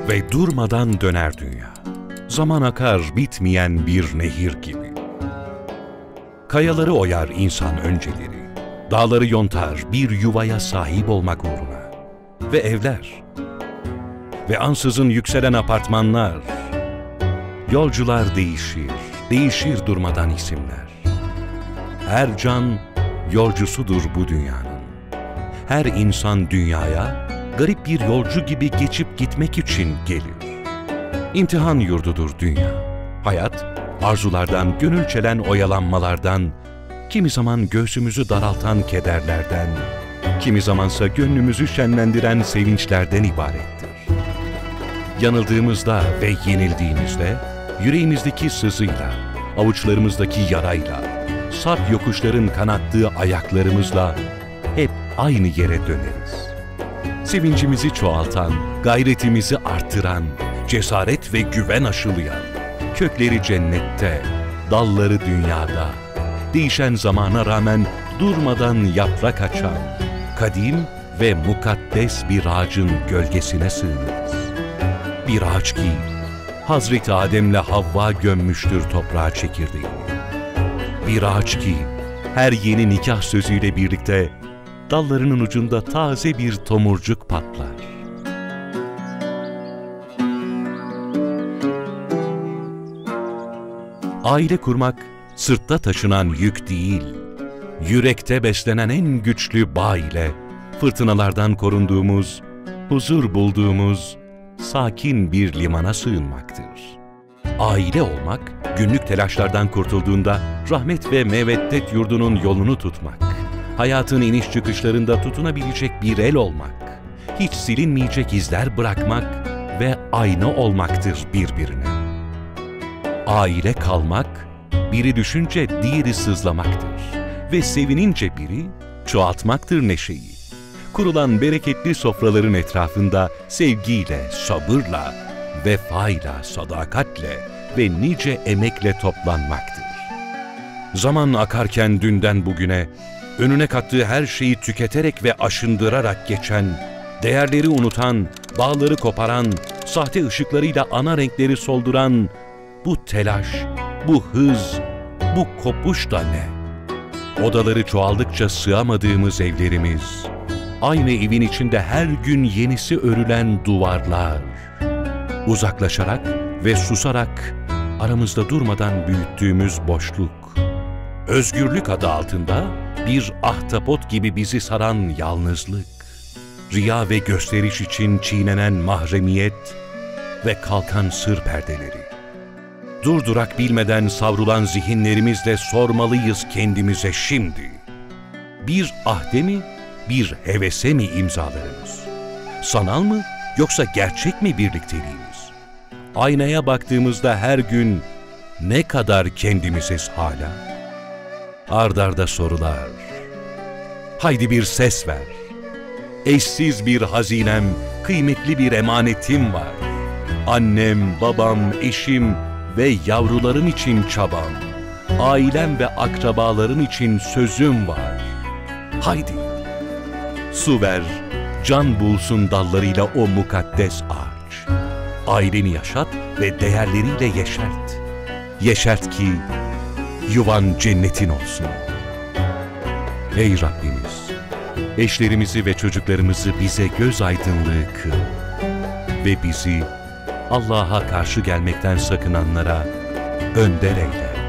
ve durmadan döner dünya. Zaman akar bitmeyen bir nehir gibi. Kayaları oyar insan önceleri, dağları yontar bir yuvaya sahip olmak uğruna. Ve evler, ve ansızın yükselen apartmanlar. Yolcular değişir, değişir durmadan isimler. Her can yolcusudur bu dünyanın. Her insan dünyaya garip bir yolcu gibi geçip gitmek için gelir. İmtihan yurdudur dünya. Hayat, arzulardan, gönül çelen oyalanmalardan, kimi zaman göğsümüzü daraltan kederlerden, kimi zamansa gönlümüzü şenlendiren sevinçlerden ibarettir. Yanıldığımızda ve yenildiğimizde, yüreğimizdeki sızıyla, avuçlarımızdaki yarayla, sarp yokuşların kanattığı ayaklarımızla hep aynı yere döneriz. Sevincimizi çoğaltan, gayretimizi artıran, cesaret ve güven aşılayan, kökleri cennette, dalları dünyada, değişen zamana rağmen durmadan yaprak açan, kadim ve mukaddes bir ağacın gölgesine sığınırız. Bir ağaç ki, Hazreti Adem'le Havva gömmüştür toprağa çekirdeğini. Bir ağaç ki, her yeni nikah sözüyle birlikte, dallarının ucunda taze bir tomurcuk patlar. Aile kurmak, sırtta taşınan yük değil, yürekte beslenen en güçlü bağ ile, fırtınalardan korunduğumuz, huzur bulduğumuz, sakin bir limana sığınmaktır. Aile olmak, günlük telaşlardan kurtulduğunda rahmet ve meveddet yurdunun yolunu tutmak, hayatın iniş çıkışlarında tutunabilecek bir el olmak, hiç silinmeyecek izler bırakmak ve ayna olmaktır birbirine. Aile kalmak, biri düşünce diğeri sızlamaktır ve sevinince biri çoğaltmaktır neşeyi. Kurulan bereketli sofraların etrafında sevgiyle, sabırla, vefayla, sadakatle ve nice emekle toplanmaktır. Zaman akarken dünden bugüne, önüne kattığı her şeyi tüketerek ve aşındırarak geçen, değerleri unutan, bağları koparan, sahte ışıklarıyla ana renkleri solduran, bu telaş, bu hız, bu kopuş da ne? Odaları çoğaldıkça sığamadığımız evlerimiz, aynı evin içinde her gün yenisi örülen duvarlar, uzaklaşarak ve susarak aramızda durmadan büyüttüğümüz boşluk, özgürlük adı altında bir ahtapot gibi bizi saran yalnızlık, riya ve gösteriş için çiğnenen mahremiyet ve kalkan sır perdeleri. Durdurak bilmeden savrulan zihinlerimizle sormalıyız kendimize şimdi. Bir ahde mi, bir hevese mi imzalarımız? Sanal mı yoksa gerçek mi birlikteliğimiz? Aynaya baktığımızda her gün ne kadar kendimiziz hala? Ard arda sorular. Haydi bir ses ver. Eşsiz bir hazinem, kıymetli bir emanetim var. Annem, babam, eşim ve yavrularım için çabam. Ailem ve akrabalarım için sözüm var. Haydi. Su ver, can bulsun dallarıyla o mukaddes ağaç. Aileni yaşat ve değerleriyle yeşert. Yeşert ki yuvan cennetin olsun. Ey Rabbimiz, eşlerimizi ve çocuklarımızı bize göz aydınlığı kıl ve bizi Allah'a karşı gelmekten sakınanlara önder eyle.